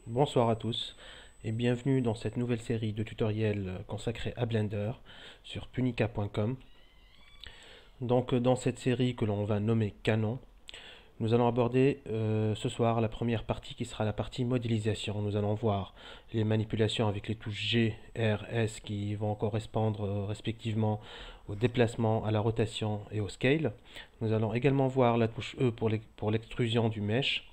Bonsoir à tous et bienvenue dans cette nouvelle série de tutoriels consacrés à Blender sur punica.com. Donc dans cette série que l'on va nommer Canon, nous allons aborder ce soir la première partie qui sera la partie modélisation. Nous allons voir les manipulations avec les touches G, R, S qui vont correspondre respectivement au déplacement, à la rotation et au scale. Nous allons également voir la touche E pour l'extrusion du mesh.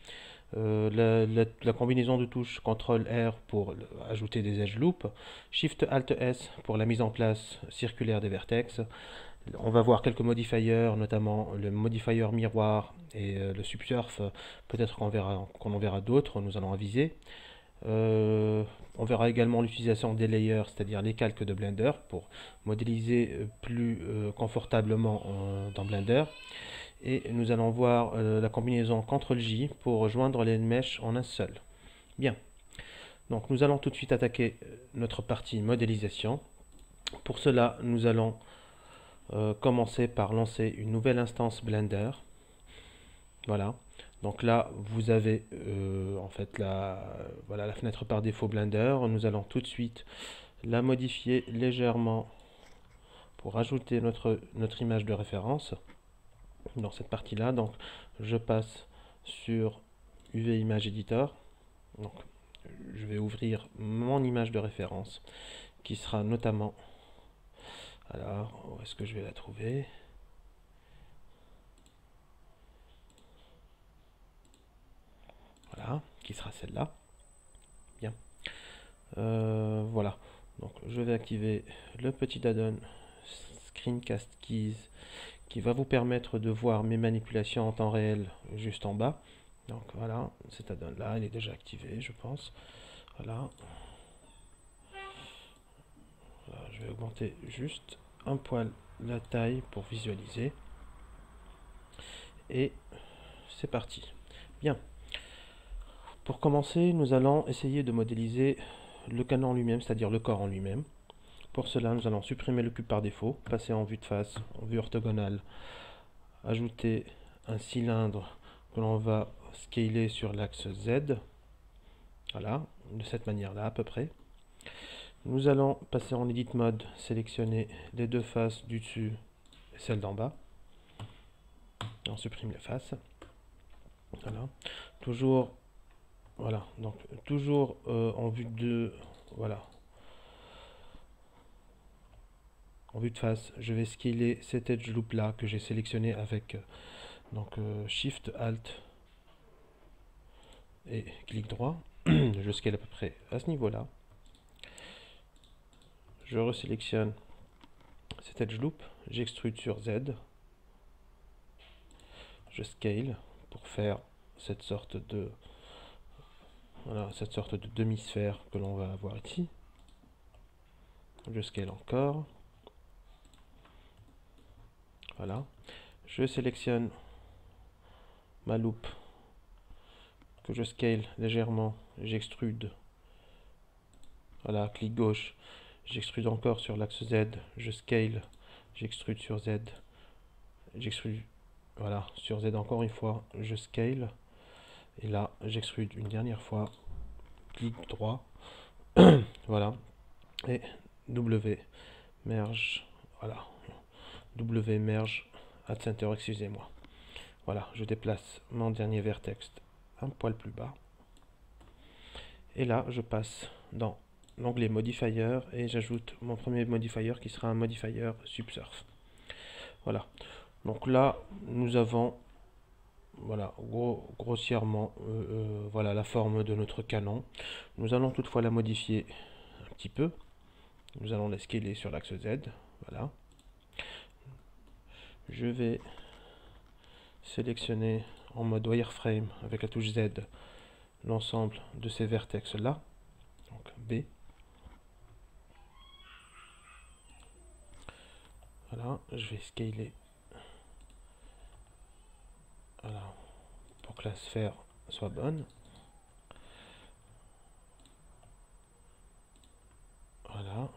La combinaison de touches CTRL R pour ajouter des edge loops, Shift Alt S pour la mise en place circulaire des vertex. On va voir quelques modifiers, notamment le modifier miroir et le subsurf. Peut-être qu'on en verra d'autres, nous allons aviser. On verra également l'utilisation des layers, c'est-à-dire les calques de Blender pour modéliser plus confortablement dans Blender. Et nous allons voir la combinaison CTRL-J pour rejoindre les mèches en un seul. Bien, donc nous allons tout de suite attaquer notre partie modélisation. Pour cela, nous allons commencer par lancer une nouvelle instance Blender. Voilà, donc là vous avez en fait voilà, la fenêtre par défaut Blender. Nous allons tout de suite la modifier légèrement pour ajouter notre image de référence dans cette partie là. Donc je passe sur UV Image Editor. Donc je vais ouvrir mon image de référence qui sera notamment, alors où est-ce que je vais la trouver? Voilà, qui sera celle-là. Bien. Voilà, donc je vais activer le petit add-on Screencast Keys qui va vous permettre de voir mes manipulations en temps réel juste en bas. Donc voilà, cet add-on là, il est déjà activé, je pense. Voilà. Voilà, je vais augmenter juste un poil la taille pour visualiser. Et c'est parti. Bien. Pour commencer, nous allons essayer de modéliser le canon lui-même, c'est-à-dire le corps en lui-même. Pour cela, nous allons supprimer le cube par défaut, passer en vue de face, en vue orthogonale, ajouter un cylindre que l'on va scaler sur l'axe Z. Voilà, de cette manière-là à peu près. Nous allons passer en Edit Mode, sélectionner les deux faces du dessus et celle d'en bas. On supprime les faces. Voilà. Toujours, voilà, donc toujours en vue de, voilà, en vue de face, je vais scaler cet edge loop là que j'ai sélectionné avec donc Shift Alt et clic droit. Je scale à peu près à ce niveau là. Je resélectionne cet edge loop, j'extrude sur Z, je scale pour faire cette sorte de, voilà, cette sorte de demi-sphère que l'on va avoir ici. Je scale encore. Voilà. Je sélectionne ma loupe que je scale légèrement, j'extrude. Voilà, clic gauche, j'extrude encore sur l'axe Z, je scale, j'extrude sur Z, j'extrude, voilà, sur Z encore une fois, je scale, et là, j'extrude une dernière fois, clic droit, voilà, et W, merge, voilà, W, merge, add center, excusez-moi. Voilà, je déplace mon dernier vertex un poil plus bas, et là, je passe dans l'onglet modifier et j'ajoute mon premier modifier qui sera un modifier subsurf. Voilà, donc là nous avons, voilà, grossièrement voilà la forme de notre canon. Nous allons toutefois la modifier un petit peu. Nous allons la scaler sur l'axe Z. Voilà, je vais sélectionner en mode wireframe avec la touche Z l'ensemble de ces vertex là, donc B. Voilà, je vais scaler, voilà, pour que la sphère soit bonne. Voilà.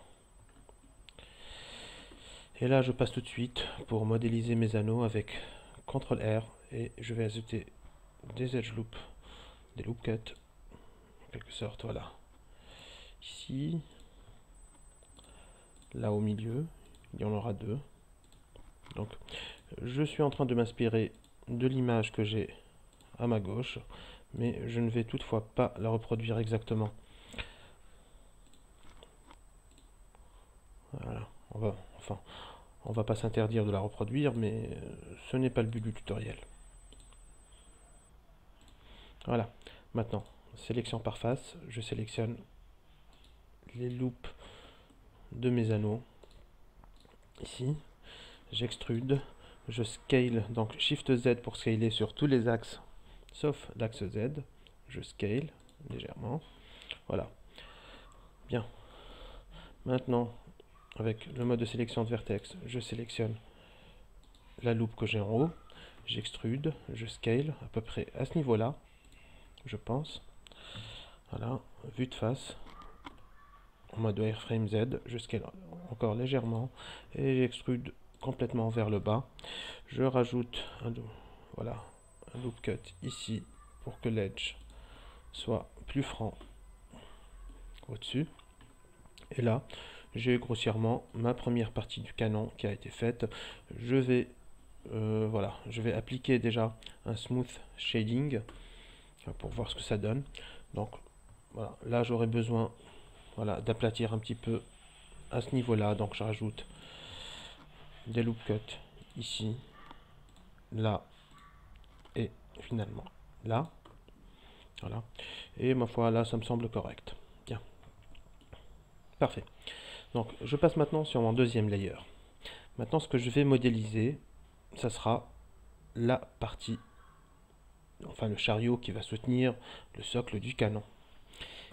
Et là, je passe tout de suite pour modéliser mes anneaux avec CTRL R et je vais ajouter des edge loops, des loop cuts. en quelque sorte, voilà. Ici, là au milieu, il y en aura deux. Donc, je suis en train de m'inspirer de l'image que j'ai à ma gauche, mais je ne vais toutefois pas la reproduire exactement. Voilà, on va pas s'interdire de la reproduire, mais ce n'est pas le but du tutoriel. Voilà, maintenant, sélection par face, je sélectionne les loupes de mes anneaux, ici, j'extrude, je scale, donc Shift Z pour scaler sur tous les axes, sauf l'axe Z, je scale légèrement, voilà, bien. Maintenant, avec le mode de sélection de vertex, je sélectionne la loupe que j'ai en haut, j'extrude, je scale à peu près à ce niveau-là, je pense. Voilà, vue de face, en mode wireframe Z, je scale encore légèrement et j'extrude complètement vers le bas. Je rajoute voilà, un loop cut ici pour que l'edge soit plus franc au-dessus. Et là, j'ai grossièrement ma première partie du canon qui a été faite. Je vais voilà, je vais appliquer déjà un smooth shading pour voir ce que ça donne. Donc voilà, là j'aurai besoin voilà, d'aplatir un petit peu à ce niveau-là. Donc je rajoute des loop cuts ici, là et finalement là. Voilà. Et ma foi, là ça me semble correct. Bien. Parfait. Donc je passe maintenant sur mon deuxième layer. Maintenant ce que je vais modéliser, ça sera la partie, enfin le chariot qui va soutenir le socle du canon.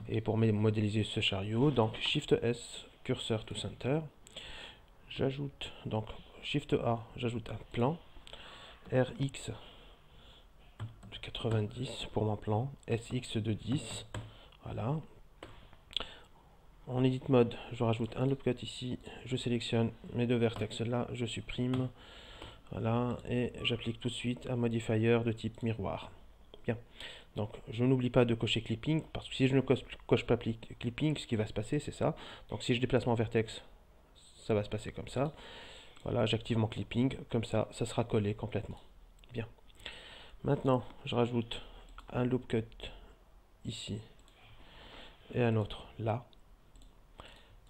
Et pour modéliser ce chariot, donc Shift S, curseur to center, j'ajoute donc Shift A, j'ajoute un plan, RX de 90 pour mon plan, SX de 10, voilà. En edit mode, je rajoute un loop cut ici, je sélectionne mes deux vertex là, je supprime, voilà, et j'applique tout de suite un modifier de type miroir. Bien, donc je n'oublie pas de cocher clipping, parce que si je ne coche pas clipping, ce qui va se passer, c'est ça. Donc si je déplace mon vertex, ça va se passer comme ça. Voilà, j'active mon clipping, comme ça, ça sera collé complètement. Bien. Maintenant, je rajoute un loop cut ici et un autre là.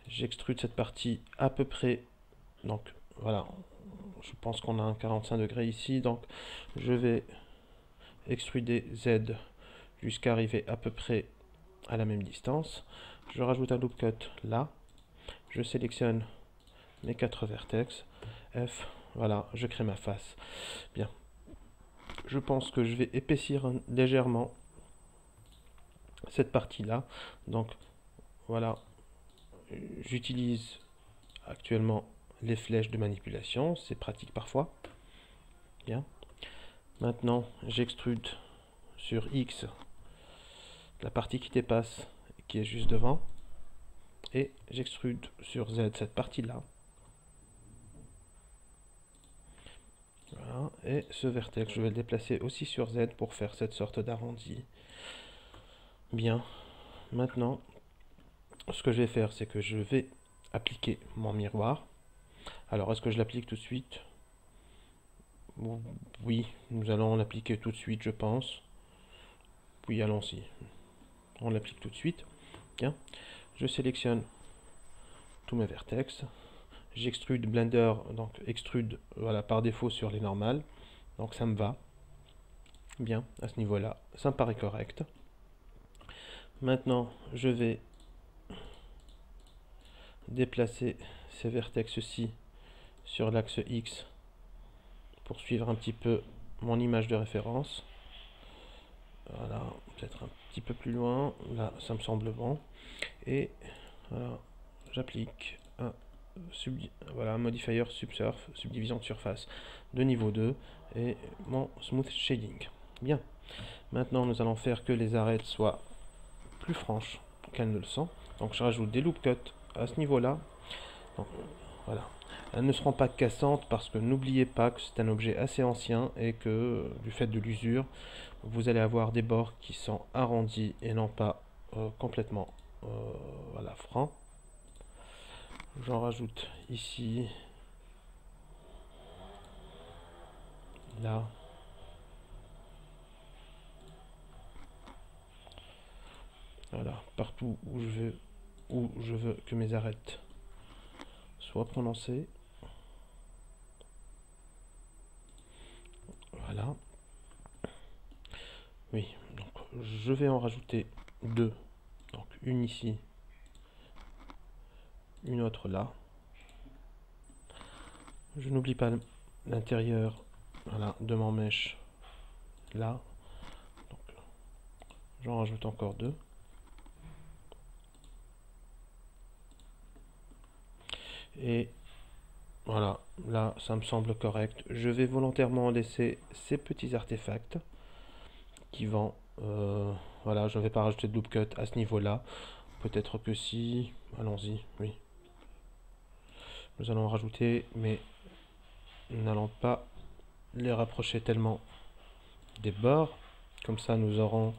J'extrude cette partie à peu près, donc voilà, je pense qu'on a un 45 degrés ici, donc je vais extruder Z jusqu'à arriver à peu près à la même distance. Je rajoute un loop cut là, je sélectionne mes 4 vertex, F, voilà, je crée ma face. Bien, je pense que je vais épaissir légèrement cette partie là, donc voilà, j'utilise actuellement les flèches de manipulation, c'est pratique parfois. Bien, maintenant j'extrude sur X la partie qui dépasse, qui est juste devant, et j'extrude sur Z cette partie là. Voilà, et ce vertex, je vais le déplacer aussi sur Z pour faire cette sorte d'arrondi. Bien, maintenant, ce que je vais faire, c'est que je vais appliquer mon miroir. Alors, est-ce que je l'applique tout de suite? Oui, nous allons l'appliquer tout de suite, je pense. Oui, allons-y. On l'applique tout de suite. Bien, je sélectionne tous mes vertex. J'extrude Blender, donc extrude voilà, par défaut sur les normales. Donc ça me va. Bien, à ce niveau-là, ça me paraît correct. Maintenant, je vais déplacer ces vertex-ci sur l'axe X pour suivre un petit peu mon image de référence. Voilà, peut-être un petit peu plus loin. Là, ça me semble bon. Et voilà, j'applique un voilà, modifier subsurf, subdivision de surface de niveau 2 et mon smooth shading. Bien. Maintenant, nous allons faire que les arêtes soient plus franches qu'elles ne le sont. Donc, je rajoute des loop cuts à ce niveau-là. Donc, voilà. Elles ne seront pas cassantes parce que n'oubliez pas que c'est un objet assez ancien et que du fait de l'usure, vous allez avoir des bords qui sont arrondis et non pas complètement voilà, franc. J'en rajoute ici, là, voilà, partout où je veux que mes arêtes soient prononcées. Voilà. Oui, donc je vais en rajouter deux. Donc une ici, une autre là. Je n'oublie pas l'intérieur, voilà, de mon mèche là. Donc j'en rajoute encore deux. Et voilà, là ça me semble correct. Je vais volontairement laisser ces petits artefacts qui vont... voilà, je ne vais pas rajouter de loop cut à ce niveau-là. Peut-être que si... Allons-y, oui. Nous allons en rajouter, mais nous n'allons pas les rapprocher tellement des bords. Comme ça, nous aurons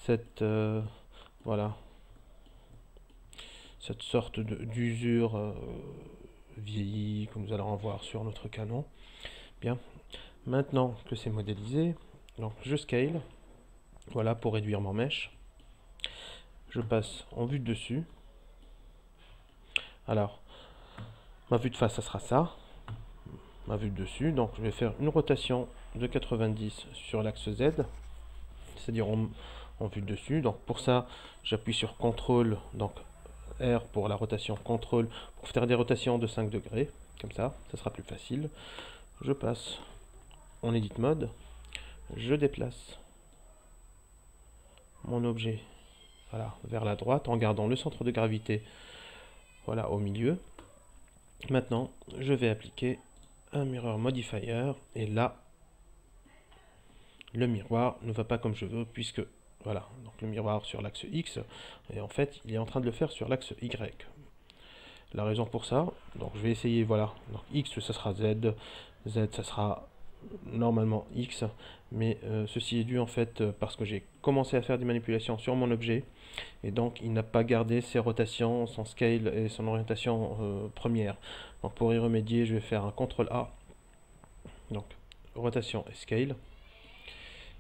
cette... voilà. Cette sorte d'usure vieillie que nous allons en voir sur notre canon. Bien. Maintenant que c'est modélisé, donc je scale. Voilà, pour réduire mon mèche. Je passe en vue de dessus. Alors, ma vue de face, ça sera ça. Ma vue de dessus. Donc, je vais faire une rotation de 90 sur l'axe Z. C'est-à-dire en vue de dessus. Donc, pour ça, j'appuie sur CTRL. Donc, R pour la rotation, CTRL pour faire des rotations de 5 degrés. Comme ça sera plus facile. Je passe en Edit Mode. Je déplace mon objet, voilà, vers la droite en gardant le centre de gravité, voilà, au milieu. Maintenant, je vais appliquer un Mirror Modifier et là, le miroir ne va pas comme je veux puisque, voilà, donc le miroir sur l'axe X et en fait, il est en train de le faire sur l'axe Y. La raison pour ça, donc je vais essayer, voilà, donc X ça sera Z, Z ça sera normalement X, mais ceci est dû en fait parce que j'ai commencé à faire des manipulations sur mon objet et donc il n'a pas gardé ses rotations, son scale et son orientation première. Donc pour y remédier, je vais faire un CTRL A, donc rotation et scale,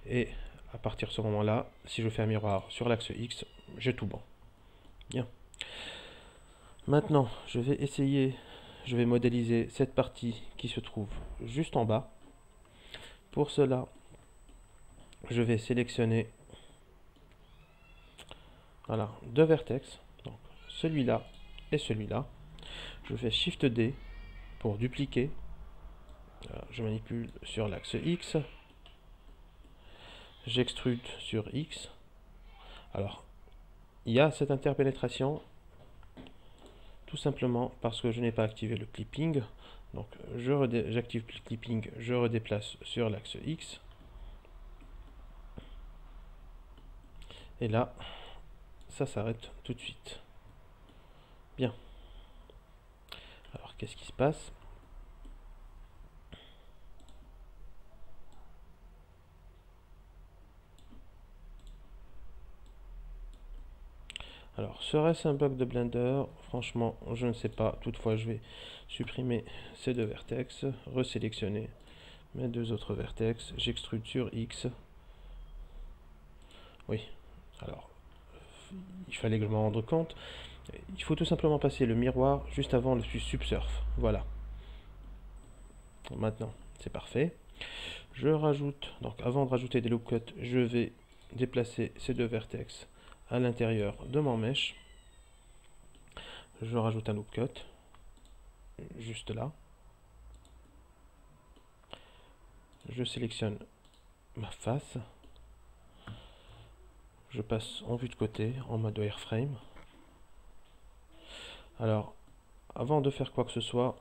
et à partir de ce moment là, si je fais un miroir sur l'axe X, j'ai tout bon. Bien. Maintenant, je vais modéliser cette partie qui se trouve juste en bas. Pour cela, je vais sélectionner, voilà, deux vertex, donc celui-là et celui-là. Je fais Shift D pour dupliquer. Alors, je manipule sur l'axe X. J'extrude sur X. Alors, il y a cette interpénétration tout simplement parce que je n'ai pas activé le clipping. Donc, j'active le clipping, je redéplace sur l'axe X. Et là, ça s'arrête tout de suite. Bien. Alors, qu'est-ce qui se passe? Alors, serait-ce un bug de Blender? Franchement, je ne sais pas. Toutefois, je vais supprimer ces deux vertex, resélectionner mes deux autres vertex, j'extrude sur X. Oui, alors, il fallait que je m'en rende compte. Il faut tout simplement passer le miroir juste avant le subsurf. Voilà. Maintenant, c'est parfait. Je rajoute, donc avant de rajouter des loop cuts, je vais déplacer ces deux vertex à l'intérieur de mon mesh. Je rajoute un loop cut, juste là. Je sélectionne ma face. Je passe en vue de côté, en mode wireframe. Alors, avant de faire quoi que ce soit,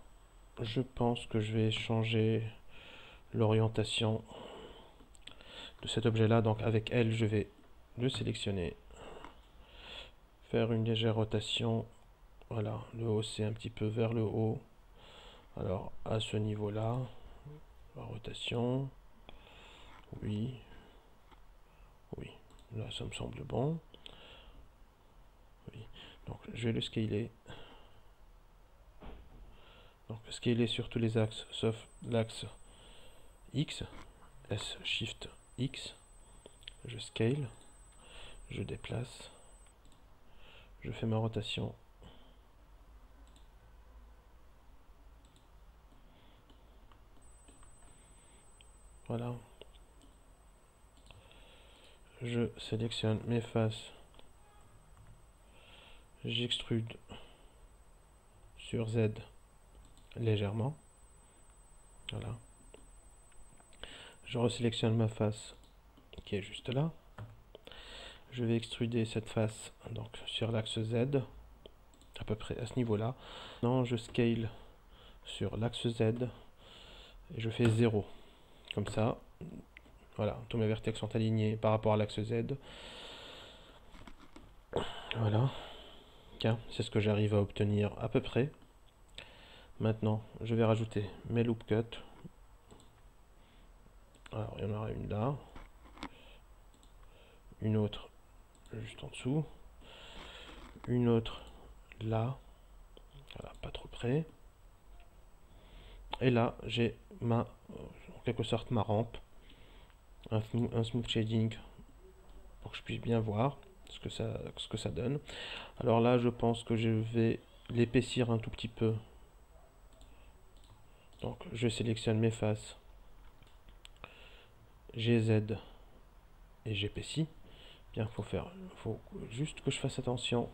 je pense que je vais changer l'orientation de cet objet-là. Donc avec L, je vais le sélectionner, faire une légère rotation. Voilà, le hausser un petit peu vers le haut. Alors à ce niveau-là, la rotation, oui, oui, là ça me semble bon. Donc je vais le scaler. Donc scaler sur tous les axes sauf l'axe X. S Shift X. Je scale. Je déplace. Je fais ma rotation. Voilà. Je sélectionne mes faces. J'extrude sur Z légèrement. Voilà. Je resélectionne ma face qui est juste là. Je vais extruder cette face donc sur l'axe Z, à peu près à ce niveau-là. Non, je scale sur l'axe Z et je fais 0. Comme ça, voilà, tous mes vertex sont alignés par rapport à l'axe Z. Voilà. Tiens, c'est ce que j'arrive à obtenir à peu près. Maintenant, je vais rajouter mes loop cuts. Alors, il y en aura une là, une autre juste en dessous, une autre là, voilà, pas trop près. Et là, j'ai ma, en quelque sorte, ma rampe, un smooth shading pour que je puisse bien voir ce que ça donne. Alors là, je pense que je vais l'épaissir un tout petit peu. Donc, je sélectionne mes faces, GZ et j'épaissis. Bien, faut juste que je fasse attention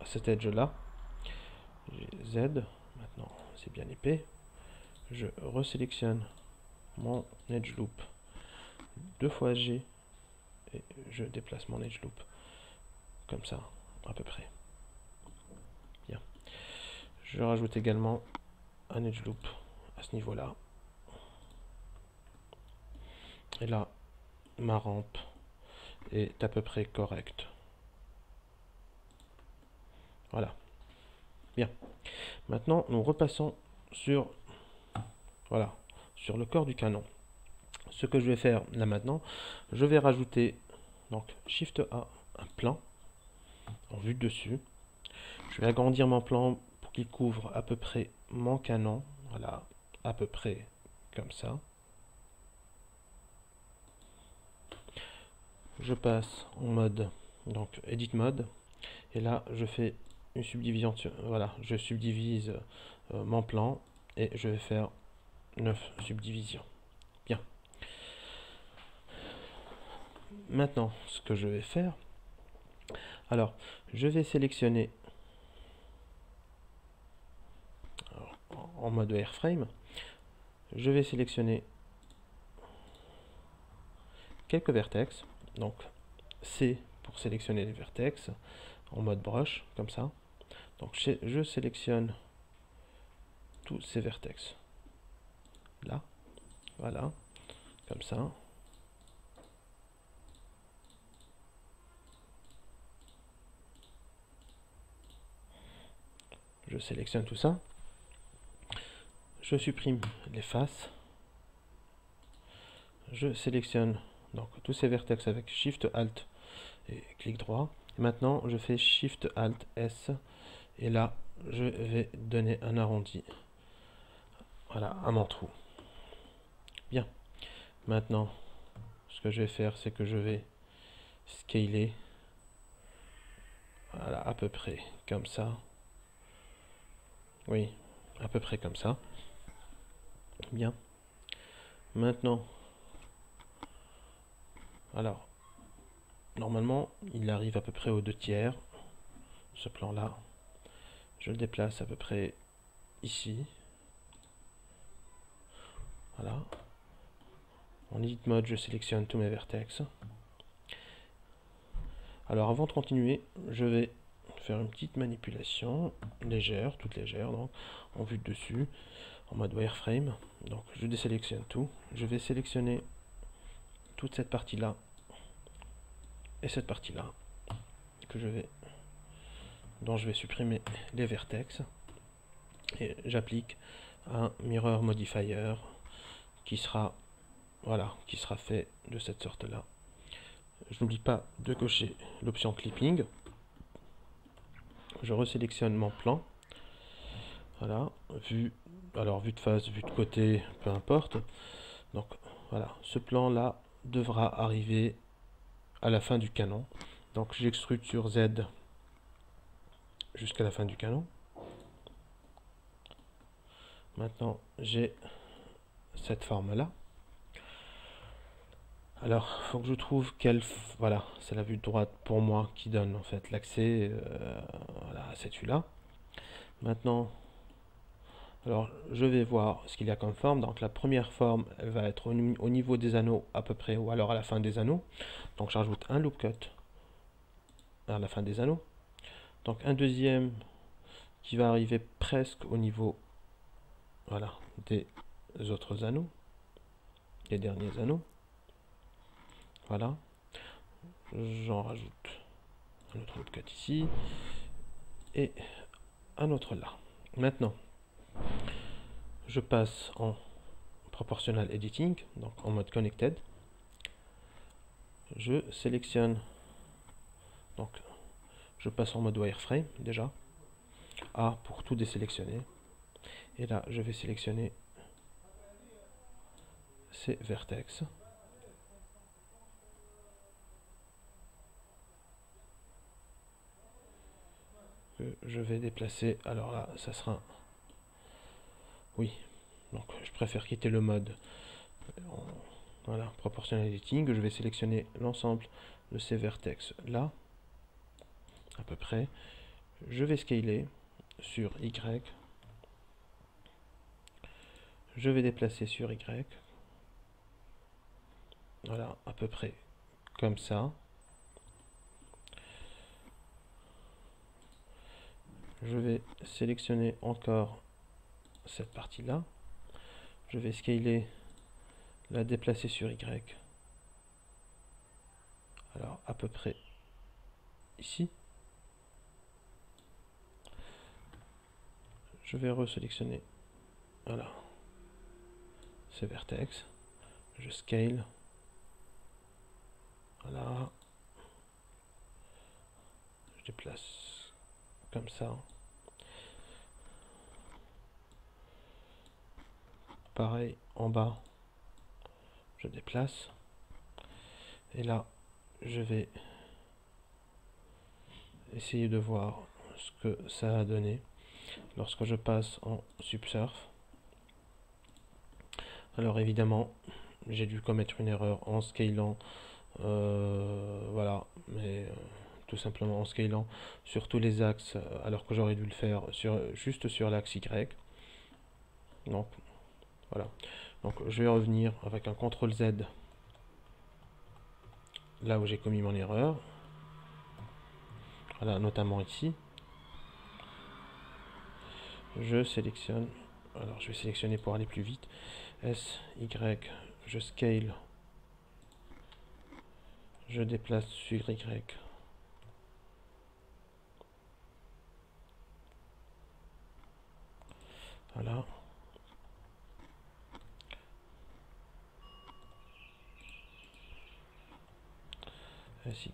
à cet edge là. Z, maintenant c'est bien épais. Je resélectionne mon edge loop 2 fois G et je déplace mon edge loop comme ça à peu près. Bien. Je rajoute également un edge loop à ce niveau là. Et là, ma rampe est à peu près correcte. Voilà. Bien. Maintenant, nous repassons sur, voilà, sur le corps du canon. Ce que je vais faire là maintenant, je vais rajouter donc Shift A, un plan en vue de dessus. Je vais agrandir mon plan pour qu'il couvre à peu près mon canon. Voilà, à peu près comme ça. Je passe en mode, donc Edit Mode. Et là, je fais une subdivision. Voilà, je subdivise mon plan et je vais faire 9 subdivisions. Bien. Maintenant, ce que je vais faire, alors, je vais sélectionner en mode Airframe, je vais sélectionner quelques vertex, donc C pour sélectionner les vertex, en mode brush, comme ça. Donc je sélectionne tous ces vertex, là, voilà, comme ça. Je sélectionne tout ça. Je supprime les faces. Je sélectionne donc tous ces vertex avec Shift Alt et clic droit. Et maintenant, je fais Shift Alt S. Et là, je vais donner un arrondi. Voilà, à mon trou. Bien. Maintenant, ce que je vais faire, c'est que je vais scaler. Voilà, à peu près comme ça. Oui, à peu près comme ça. Bien. Maintenant, alors, normalement, il arrive à peu près aux 2/3, ce plan-là. Je le déplace à peu près ici. Voilà. En Edit Mode, je sélectionne tous mes vertex. Alors, avant de continuer, je vais faire une petite manipulation légère, toute légère, donc en vue de dessus, en mode wireframe. Donc, je désélectionne tout. Je vais sélectionner toute cette partie-là et cette partie-là dont je vais supprimer les vertex, et j'applique un mirror modifier qui sera fait de cette sorte là. Je n'oublie pas de cocher l'option clipping. je resélectionne mon plan. Voilà, vue de face, vue de côté, peu importe. Donc voilà, ce plan là devra arriver à la fin du canon. Donc j'extrude sur Z jusqu'à la fin du canon. Maintenant j'ai cette forme là. Alors il faut que je trouve quelle... Voilà, c'est la vue de droite pour moi qui donne en fait l'accès voilà, à cette vue là. Maintenant, alors je vais voir ce qu'il y a comme forme. Donc la première forme, elle va être au niveau des anneaux à peu près, ou alors à la fin des anneaux. Donc j'ajoute un loop cut à la fin des anneaux. Donc un deuxième qui va arriver presque au niveau, voilà, des autres anneaux, des derniers anneaux. Voilà, j'en rajoute un autre loop cut ici et un autre là. Maintenant, je passe en proportional editing, donc en mode connected. Je sélectionne, donc je passe en mode wireframe déjà, A pour tout désélectionner, et là je vais sélectionner ces vertex. Que je vais déplacer, alors là ça sera, oui, donc je préfère quitter le mode voilà, proportional editing. Je vais sélectionner l'ensemble de ces vertex là, à peu près. Je vais scaler sur Y, je vais déplacer sur Y, voilà, à peu près comme ça. Je vais sélectionner encore cette partie là, je vais scaler, la déplacer sur Y, alors à peu près ici. Je vais resélectionner, voilà, ces vertex, je scale, voilà, je déplace comme ça. Pareil en bas, je déplace. Et là, je vais essayer de voir ce que ça a donné lorsque je passe en subsurf. Alors évidemment, j'ai dû commettre une erreur en scalant, voilà, mais tout simplement en scalant sur tous les axes, alors que j'aurais dû le faire juste sur l'axe Y. Donc voilà, donc je vais revenir avec un CTRL Z là où j'ai commis mon erreur, voilà, notamment ici. Je sélectionne, alors je vais sélectionner pour aller plus vite, S, Y, je scale, je déplace sur Y. Voilà. SY,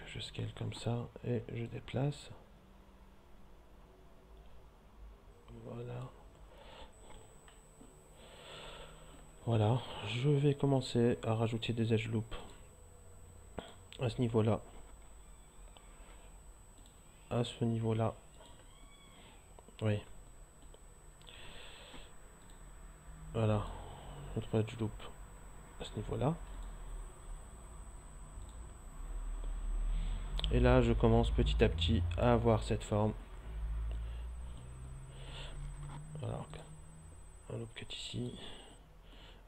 je scale comme ça et je déplace. Voilà. Voilà, je vais commencer à rajouter des edge loops à ce niveau-là, à ce niveau-là. Oui. Voilà, notre edge loop à ce niveau-là. Et là, je commence petit à petit à avoir cette forme. Alors, un loop cut ici.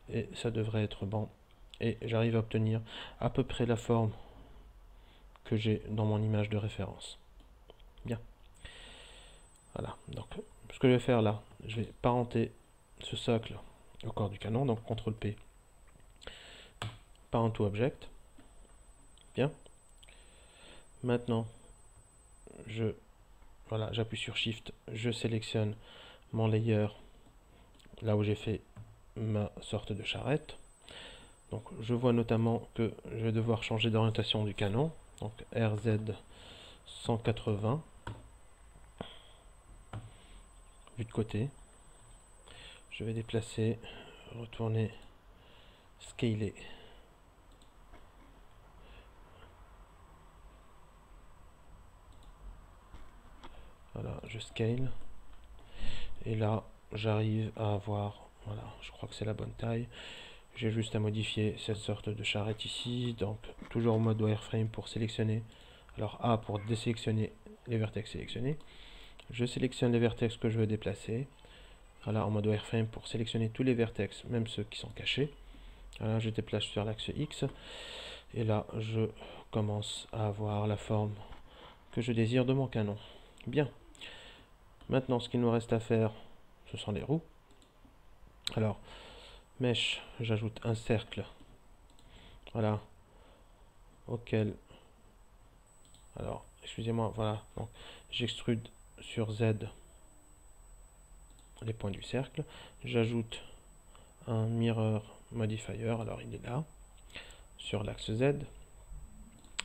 Et ça devrait être bon. Et j'arrive à obtenir à peu près la forme que j'ai dans mon image de référence. Bien. Voilà. Donc, ce que je vais faire là, je vais parenter ce socle au corps du canon. Donc, CTRL P. Parent to object. Bien. Maintenant, voilà, j'appuie sur Shift, je sélectionne mon layer là où j'ai fait ma sorte de charrette. Donc je vois notamment que je vais devoir changer d'orientation du canon. Donc RZ 180. vue de côté. Je vais déplacer, retourner, scaler. Voilà, je scale. Et là, j'arrive à avoir, voilà, je crois que c'est la bonne taille. J'ai juste à modifier cette sorte de charrette ici. Donc, toujours en mode wireframe pour sélectionner. Alors, A pour désélectionner les vertex sélectionnés. Je sélectionne les vertex que je veux déplacer. Voilà, en mode wireframe pour sélectionner tous les vertex, même ceux qui sont cachés. Voilà, je déplace sur l'axe X. Et là, je commence à avoir la forme que je désire de mon canon. Bien. Maintenant, ce qu'il nous reste à faire, ce sont les roues. Alors, mèche, j'ajoute un cercle. Voilà. Auquel... Alors, excusez-moi, voilà. Donc, j'extrude sur Z les points du cercle. J'ajoute un mirror modifier. Alors, il est là. Sur l'axe Z.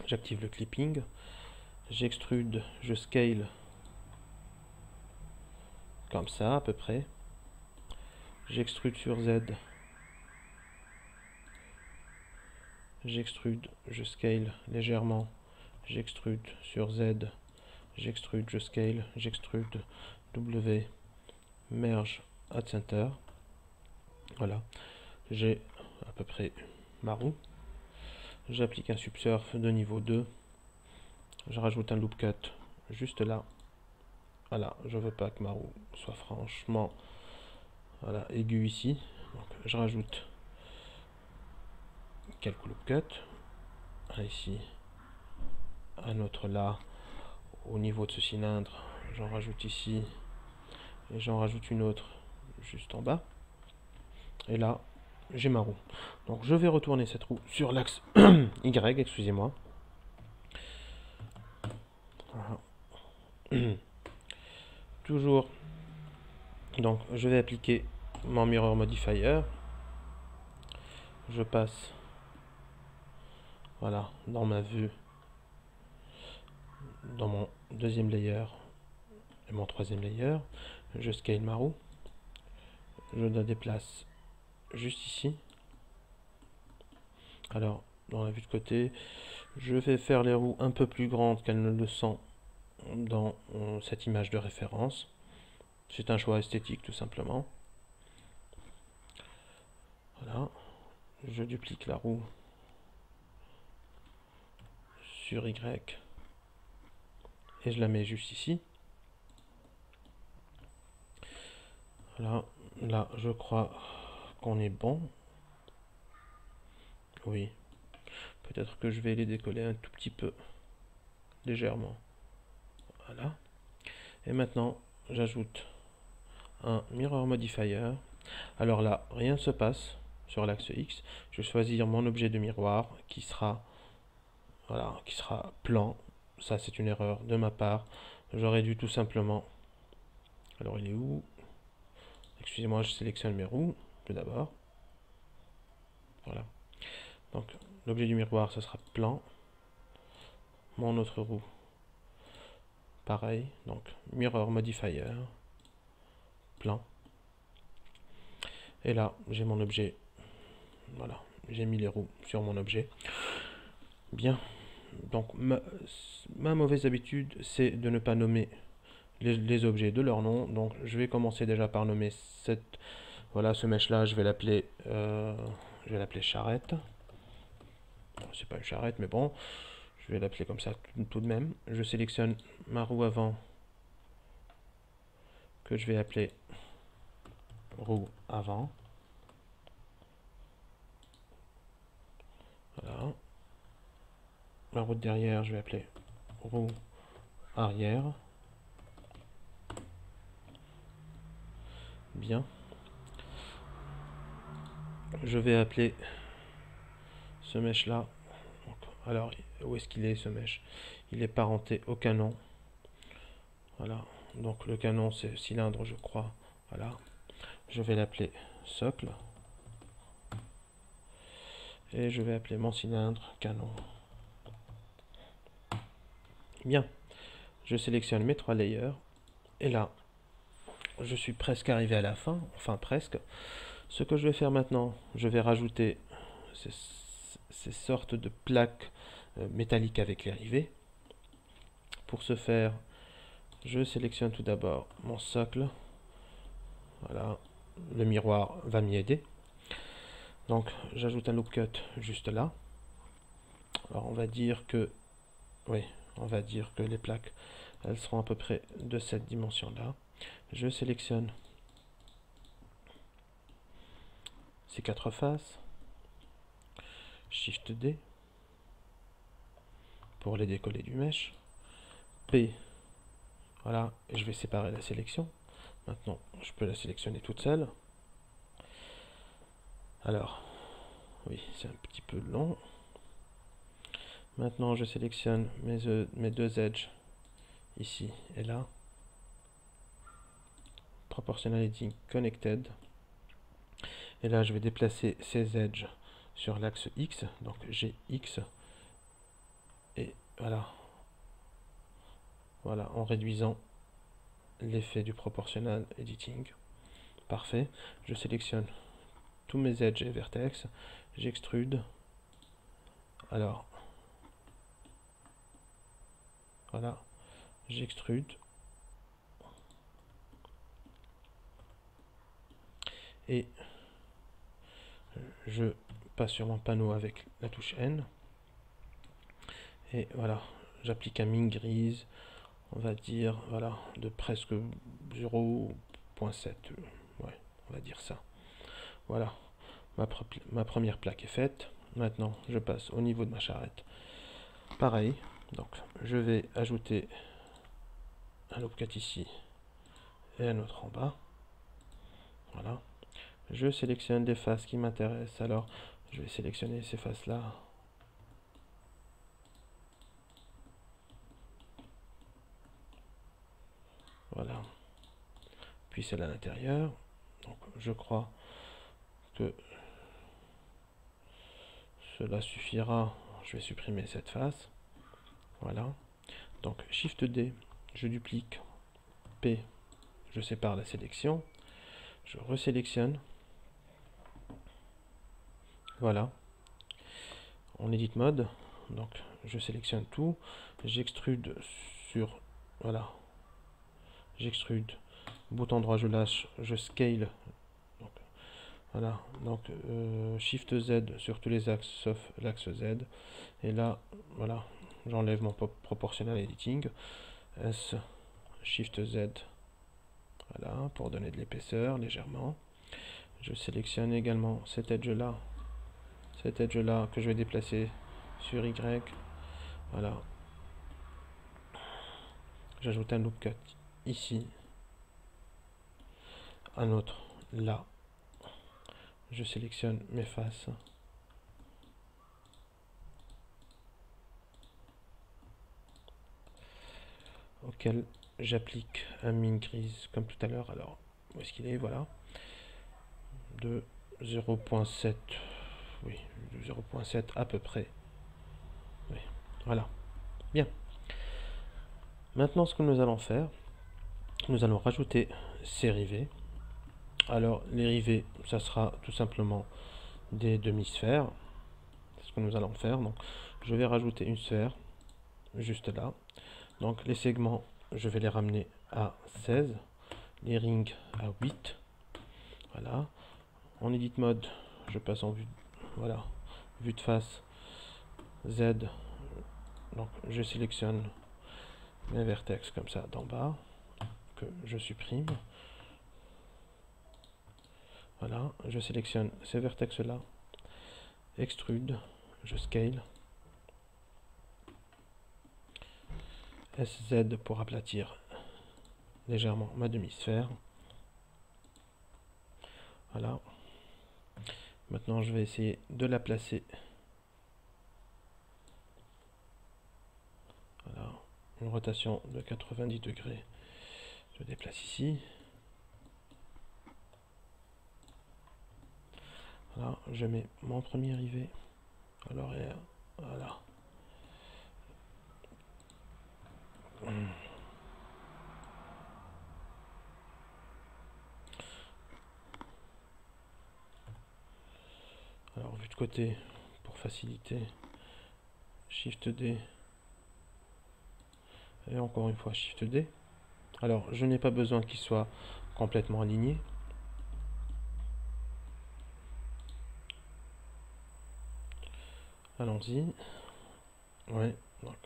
J'active le clipping. J'extrude, je scale comme ça à peu près. J'extrude sur Z. J'extrude, je scale légèrement. J'extrude sur Z. J'extrude, je scale. J'extrude W. Merge at center. Voilà. J'ai à peu près ma roue. J'applique un subsurf de niveau 2. Je rajoute un loop cut juste là. Voilà, je veux pas que ma roue soit franchement voilà, aiguë ici. Donc, je rajoute quelques loop cuts. Un ici, un autre là, au niveau de ce cylindre. J'en rajoute ici. Et j'en rajoute une autre juste en bas. Et là, j'ai ma roue. Donc je vais retourner cette roue sur l'axe Y, excusez-moi. Voilà. Toujours, donc je vais appliquer mon mirror modifier. Je passe, voilà, dans ma vue, dans mon deuxième layer et mon troisième layer. Je scale ma roue. Je la déplace juste ici. Alors, dans la vue de côté, je vais faire les roues un peu plus grandes qu'elles ne le sont dans cette image de référence. C'est un choix esthétique tout simplement. Voilà. Je duplique la roue sur Y et je la mets juste ici. Voilà. Là, je crois qu'on est bon. Oui. Peut-être que je vais les décoller un tout petit peu. Légèrement. Voilà. Et maintenant, j'ajoute un mirror modifier. Alors là, rien ne se passe sur l'axe X. Je vais choisir mon objet de miroir qui sera, voilà, qui sera plan. Ça, c'est une erreur de ma part. J'aurais dû tout simplement... Alors, il est où? Excusez-moi, je sélectionne mes roues tout d'abord. Voilà. Donc, l'objet du miroir, ce sera plan. Mon autre roue, pareil. Donc, mirror modifier, plan. Et là, j'ai mon objet. Voilà, j'ai mis les roues sur mon objet. Bien. Donc, ma mauvaise habitude, c'est de ne pas nommer les objets de leur nom. Donc, je vais commencer déjà par nommer cette... Voilà, ce mesh-là, je vais l'appeler charrette. C'est pas une charrette, mais bon, je vais l'appeler comme ça tout de même. Je sélectionne ma roue avant, que je vais appeler roue avant. Voilà. La roue de derrière, je vais appeler roue arrière. Bien. Je vais appeler ce mesh là. Alors, où est-ce qu'il est ce mesh? Il est parenté au canon. Voilà. Donc le canon c'est cylindre, je crois. Voilà. Je vais l'appeler socle. Et je vais appeler mon cylindre canon. Bien. Je sélectionne mes trois layers. Et là, je suis presque arrivé à la fin, enfin presque. Ce que je vais faire maintenant, je vais rajouter ces sortes de plaques métalliques avec les rivets. Pour ce faire, je sélectionne tout d'abord mon socle. Voilà, le miroir va m'y aider. Donc j'ajoute un loop cut juste là. Alors on va dire que, oui, on va dire que les plaques, elles seront à peu près de cette dimension-là. Je sélectionne ces quatre faces. Shift D pour les décoller du mesh. P, voilà, et je vais séparer la sélection. Maintenant, je peux la sélectionner toute seule. Alors, oui, c'est un petit peu long. Maintenant, je sélectionne mes deux edges, ici et là. Proportionality Connected. Et là, je vais déplacer ces edges sur l'axe X, donc GX. Et voilà. Voilà, en réduisant l'effet du proportional editing. Parfait. Je sélectionne tous mes edges et vertex. J'extrude. Alors, voilà. J'extrude. Et je passe sur mon panneau avec la touche N. Et voilà, j'applique un min grise, on va dire, voilà, de presque 0.7. Ouais, on va dire ça. Voilà, ma première plaque est faite. Maintenant, je passe au niveau de ma charrette. Pareil, donc je vais ajouter un loop cut ici et un autre en bas. Voilà. Je sélectionne des faces qui m'intéressent. Alors, je vais sélectionner ces faces-là. Voilà. Puis celle à l'intérieur. Donc, je crois que cela suffira. Je vais supprimer cette face. Voilà. Donc, Shift D, je duplique. P, je sépare la sélection. Je resélectionne. Voilà. En Edit Mode, donc je sélectionne tout. J'extrude sur... Voilà. J'extrude. Bouton droit, je lâche. Je scale. Donc, voilà. Donc, Shift Z sur tous les axes, sauf l'axe Z. Et là, voilà. J'enlève mon proportional editing. S, Shift Z. Voilà, pour donner de l'épaisseur légèrement. Je sélectionne également cet edge là que je vais déplacer sur Y. Voilà. J'ajoute un loop cut ici, un autre là. Je sélectionne mes faces. Auquel j'applique un min grise comme tout à l'heure. Alors, où est-ce qu'il est? Voilà. De 0.7. Oui, de 0.7 à peu près. Oui, voilà. Bien. Maintenant, ce que nous allons faire, nous allons rajouter ces rivets. Alors, les rivets, ça sera tout simplement des demi-sphères. C'est ce que nous allons faire. Donc, je vais rajouter une sphère juste là. Donc, les segments, je vais les ramener à 16. Les rings à 8. Voilà. En edit mode, je passe en vue, voilà, vue de face Z. Donc, je sélectionne mes vertex comme ça d'en bas que je supprime. Voilà, je sélectionne ces vertex là, extrude, je scale, SZ pour aplatir légèrement ma demi-sphère. Voilà. Maintenant, je vais essayer de la placer. Voilà, une rotation de 90 degrés. Je déplace ici. Voilà, je mets mon premier rivet à l'horaire. Voilà. côté pour faciliter. Shift D. Et encore une fois Shift D. Alors je n'ai pas besoin qu'il soit complètement aligné. Allons-y. Ouais, donc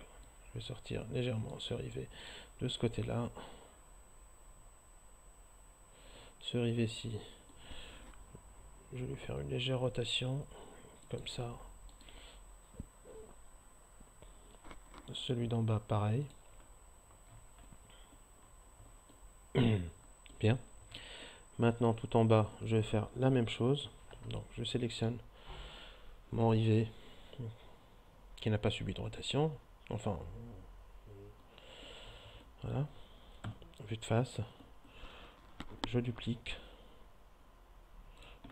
je vais sortir légèrement ce rivet de ce côté-là. Ce rivet-ci, je vais lui faire une légère rotation, comme ça. Celui d'en bas, pareil. Bien. Maintenant, tout en bas, je vais faire la même chose. Donc, je sélectionne mon rivet qui n'a pas subi de rotation. Enfin, voilà. Vue de face. Je duplique.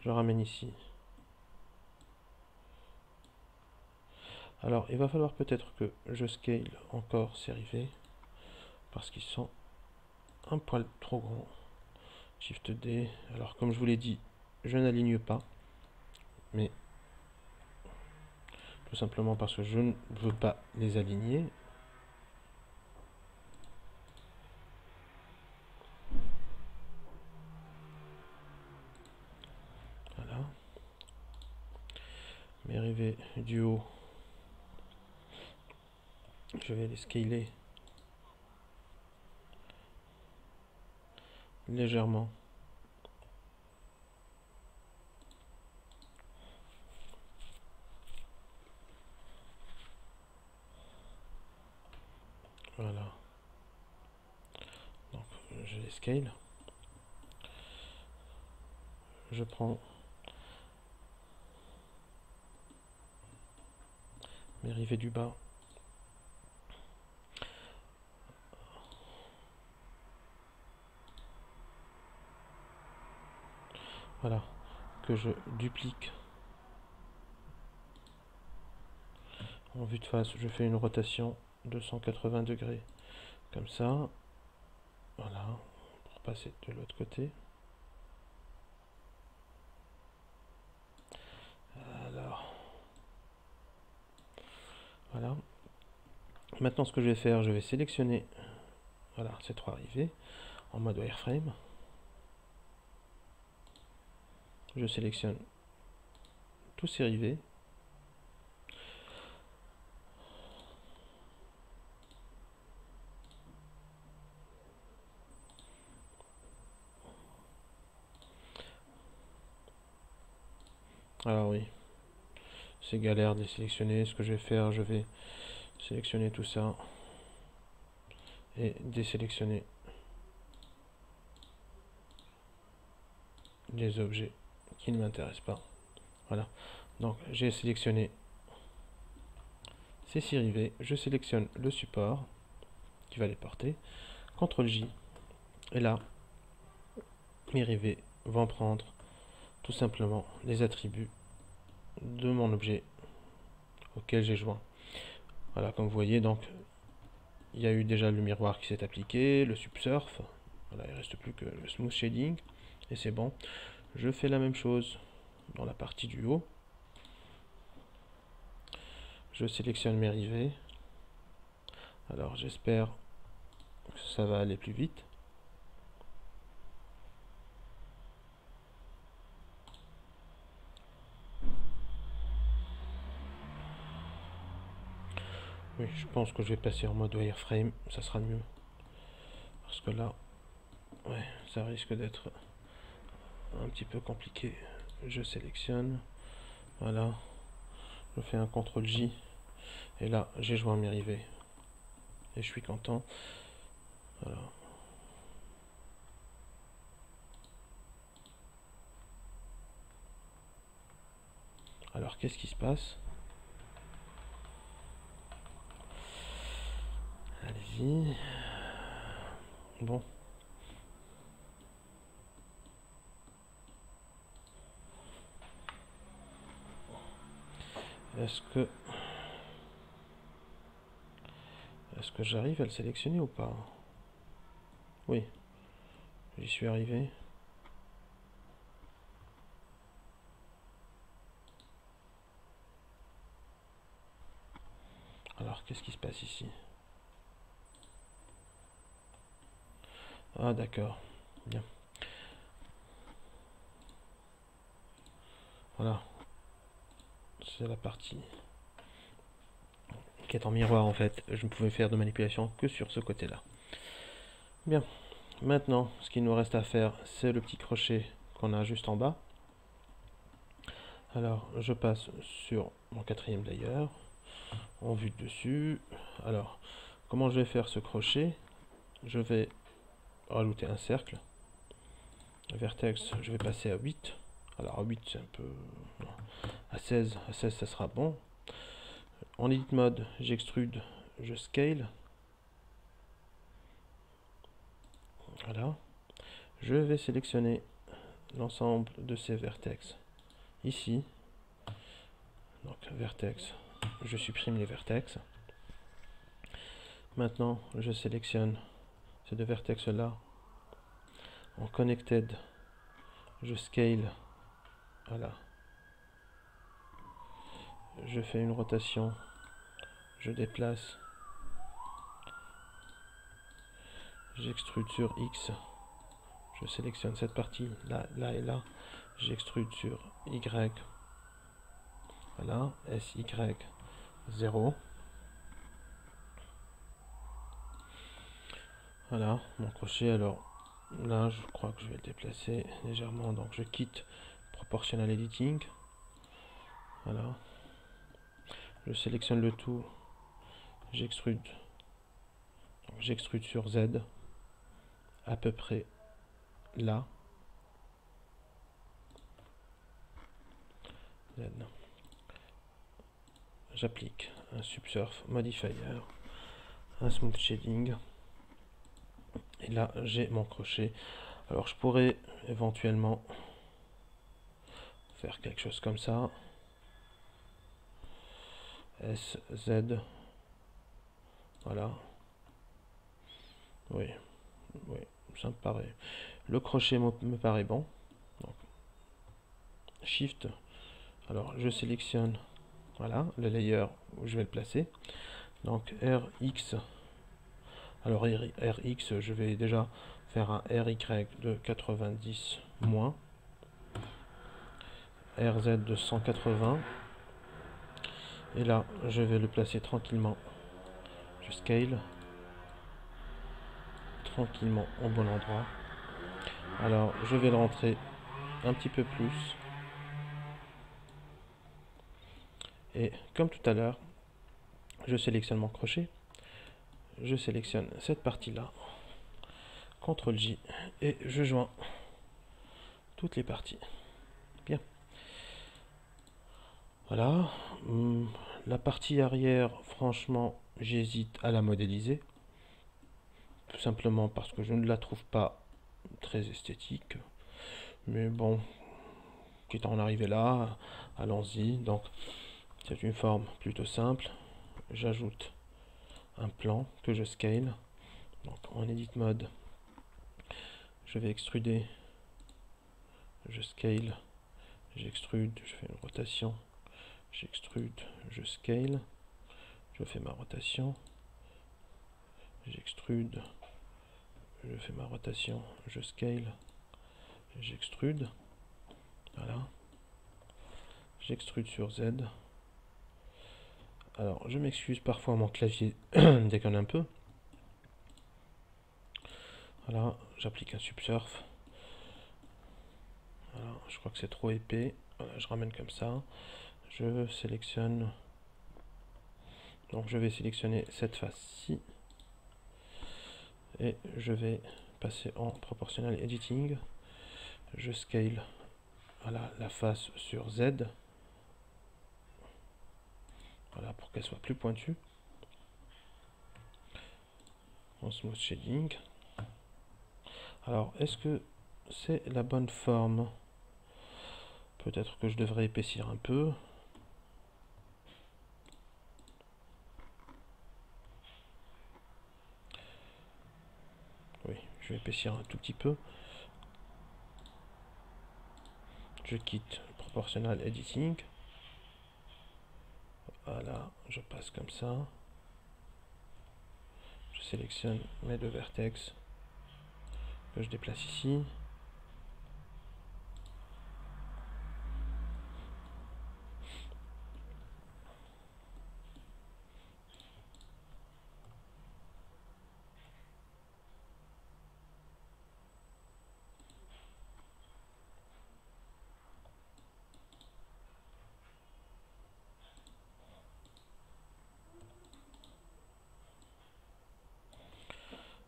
Je ramène ici. Alors, il va falloir peut-être que je scale encore ces rivets parce qu'ils sont un poil trop grands. Shift D. Alors, comme je vous l'ai dit, je n'aligne pas, mais tout simplement parce que je ne veux pas les aligner. Voilà. Mes rivets du haut, je vais les scaler légèrement. Voilà. Donc je les scale. Je prends mes rivets du bas. Voilà. Que je duplique. En vue de face, je fais une rotation de 180 degrés. Comme ça. Voilà. Pour passer de l'autre côté. Alors. Voilà. Maintenant, ce que je vais faire, je vais sélectionner voilà, ces trois rivets en mode wireframe. Je sélectionne tous ces rivets. Alors oui, c'est galère de les sélectionner. Ce que je vais faire, je vais sélectionner tout ça et désélectionner les objets qui ne m'intéressent pas. Voilà. Donc j'ai sélectionné ces 6 rivets. Je sélectionne le support qui va les porter. CTRL J. Et là, mes rivets vont prendre tout simplement les attributs de mon objet auquel j'ai joint. Voilà, comme vous voyez, donc il y a eu déjà le miroir qui s'est appliqué, le subsurf. Voilà, il ne reste plus que le smooth shading et c'est bon. Je fais la même chose dans la partie du haut. Je sélectionne mes rivets. Alors j'espère que ça va aller plus vite. Oui, je pense que je vais passer en mode wireframe, ça sera mieux. Parce que là, ouais, ça risque d'être un petit peu compliqué. Je sélectionne, voilà, je fais un CTRL J, et là, j'ai joint mes rivets. Et je suis content. Voilà. Alors, qu'est-ce qui se passe? Allez-y. Bon. Est-ce que j'arrive à le sélectionner ou pas? Oui, j'y suis arrivé. qu'est-ce qui se passe ici? Ah d'accord, bien. Voilà, c'est la partie qui est en miroir en fait. Je ne pouvais faire de manipulation que sur ce côté-là. Bien, maintenant ce qu'il nous reste à faire, c'est le petit crochet qu'on a juste en bas. Alors je passe sur mon quatrième layer, en vue de dessus. Alors, comment je vais faire ce crochet? Je vais rajouter un cercle. Vertex, je vais passer à 8. Alors à 8 c'est un peu... non. À 16 ça sera bon. En edit mode, j'extrude, je scale. Voilà. Je vais sélectionner l'ensemble de ces vertex ici. Donc vertex, je supprime les vertex. Maintenant, je sélectionne ces deux vertex là. En connected, je scale. Voilà. Je fais une rotation, je déplace, j'extrude sur X, je sélectionne cette partie là, là et là, j'extrude sur Y, voilà, SY 0, voilà, mon crochet. Alors là je crois que je vais le déplacer légèrement, donc je quitte Proportional Editing, voilà, je sélectionne le tout, j'extrude sur Z, à peu près là, Z. J'applique un Subsurf Modifier, un Smooth Shading, et là j'ai mon crochet. Alors je pourrais éventuellement faire quelque chose comme ça, S, Z, voilà, oui, oui, ça me paraît, le crochet me paraît bon. Donc, Shift, alors je sélectionne, voilà, le layer où je vais le placer, donc RX, alors RX, je vais déjà faire un RY de 90 moins, RZ de 180, et là je vais le placer tranquillement, je scale tranquillement au bon endroit. Alors je vais le rentrer un petit peu plus, et comme tout à l'heure, je sélectionne mon crochet, je sélectionne cette partie là, CTRL J, et je joins toutes les parties. Bien, voilà. La partie arrière, franchement j'hésite à la modéliser, tout simplement parce que je ne la trouve pas très esthétique, mais bon, quitte à en arriver là, allons-y. Donc c'est une forme plutôt simple, j'ajoute un plan que je scale, donc en edit mode, je vais extruder, je scale, j'extrude, je fais une rotation, j'extrude, je scale, je fais ma rotation, j'extrude, je fais ma rotation, je scale, j'extrude, voilà, j'extrude sur Z. Alors je m'excuse, parfois mon clavier déconne un peu. Voilà, j'applique un Subsurf. Voilà, je crois que c'est trop épais. Voilà, je ramène comme ça. Je sélectionne. Donc je vais sélectionner cette face-ci. Et je vais passer en Proportional Editing. Je scale, voilà, la face sur Z. Voilà, pour qu'elle soit plus pointue. En Smooth Shading. Alors, est-ce que c'est la bonne forme? Peut-être que je devrais épaissir un peu. Oui, je vais épaissir un tout petit peu. Je quitte Proportional Editing. Voilà, je passe comme ça. sélectionne mes deux vertex que je déplace ici.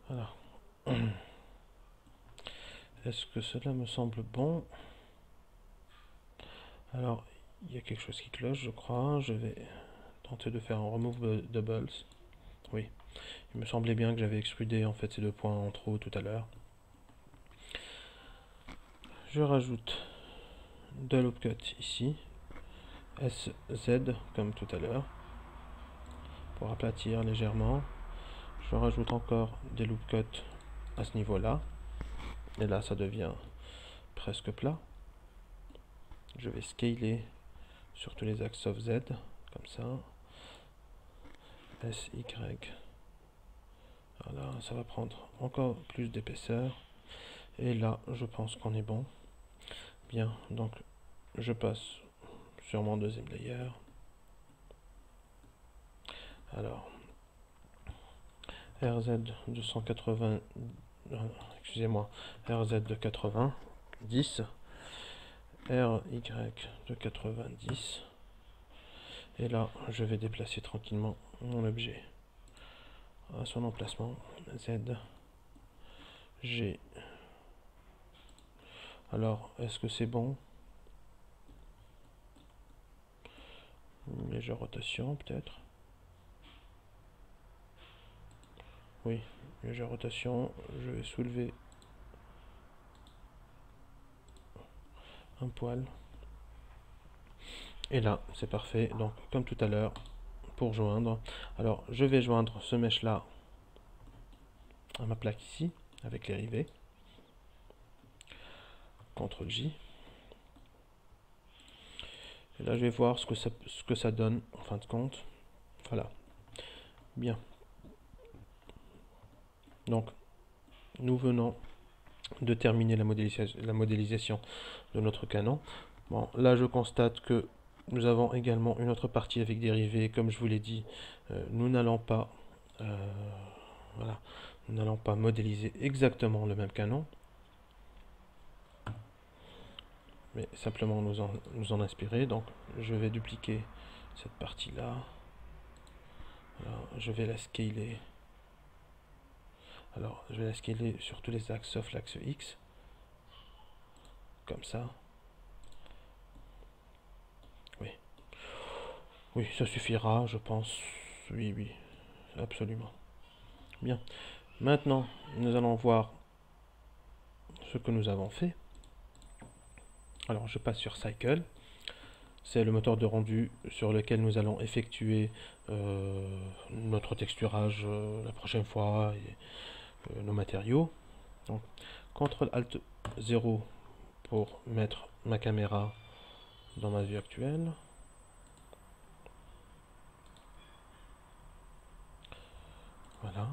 Voilà. Est-ce que cela me semble bon? Alors, il y a quelque chose qui cloche, je crois. Je vais tenter de faire un remove doubles. Oui, il me semblait bien que j'avais extrudé en fait ces deux points en trop tout à l'heure. Je rajoute deux loop cut ici, SZ comme tout à l'heure, pour aplatir légèrement. Je rajoute encore des loop cut à ce niveau-là, et là ça devient presque plat. Je vais scaler sur tous les axes of Z, comme ça. SY. Voilà, ça va prendre encore plus d'épaisseur. Et là, je pense qu'on est bon. Bien, donc je passe sur mon deuxième layer. Alors, RZ de 180, excusez-moi, RZ de 90, RY de 90, et là je vais déplacer tranquillement mon objet à son emplacement, Z, G. Alors, est-ce que c'est bon? Une légère rotation peut-être. Oui, légère rotation, je vais soulever un poil. Et là, c'est parfait. Donc, comme tout à l'heure, pour joindre. Alors, je vais joindre ce mesh-là à ma plaque ici, avec les rivets. CTRL J. Et là, je vais voir ce que ça donne, en fin de compte. Voilà. Bien. Donc, nous venons de terminer la modélisation de notre canon. Bon, là, je constate que nous avons également une autre partie avec des rivets. Comme je vous l'ai dit, nous n'allons pas, voilà, nous n'allons pas modéliser exactement le même canon, mais simplement nous en inspirer. Donc, je vais dupliquer cette partie-là. Je vais la scaler. Alors, je vais la scaler sur tous les axes sauf l'axe X. Comme ça. Oui. Oui, ça suffira, je pense. Oui, oui, absolument. Bien. Maintenant, nous allons voir ce que nous avons fait. Alors, je passe sur Cycle. C'est le moteur de rendu sur lequel nous allons effectuer notre texturage la prochaine fois et nos matériaux. Donc, CTRL ALT 0 pour mettre ma caméra dans ma vue actuelle. Voilà.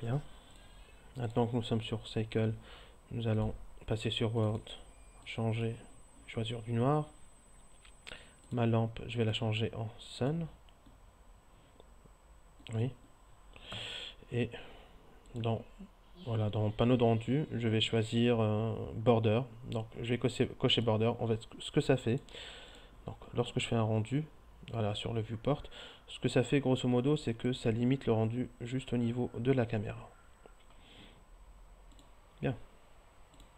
Bien. Maintenant que nous sommes sur Cycle, nous allons passer sur World, changer, choisir du noir. Ma lampe, je vais la changer en Sun. Oui. Et dans le panneau de rendu, je vais choisir Border. Donc je vais cocher Border. En fait, ce que ça fait, donc, lorsque je fais un rendu, voilà, sur le viewport, ce que ça fait grosso modo, c'est que ça limite le rendu juste au niveau de la caméra. Bien.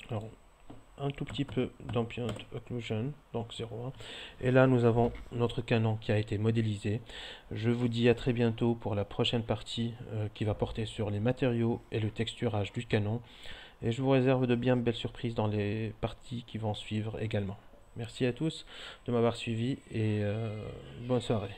Alors, un tout petit peu d'ambient occlusion, donc 0,1. Et là, nous avons notre canon qui a été modélisé. Je vous dis à très bientôt pour la prochaine partie qui va porter sur les matériaux et le texturage du canon. Et je vous réserve de bien belles surprises dans les parties qui vont suivre également. Merci à tous de m'avoir suivi et bonne soirée.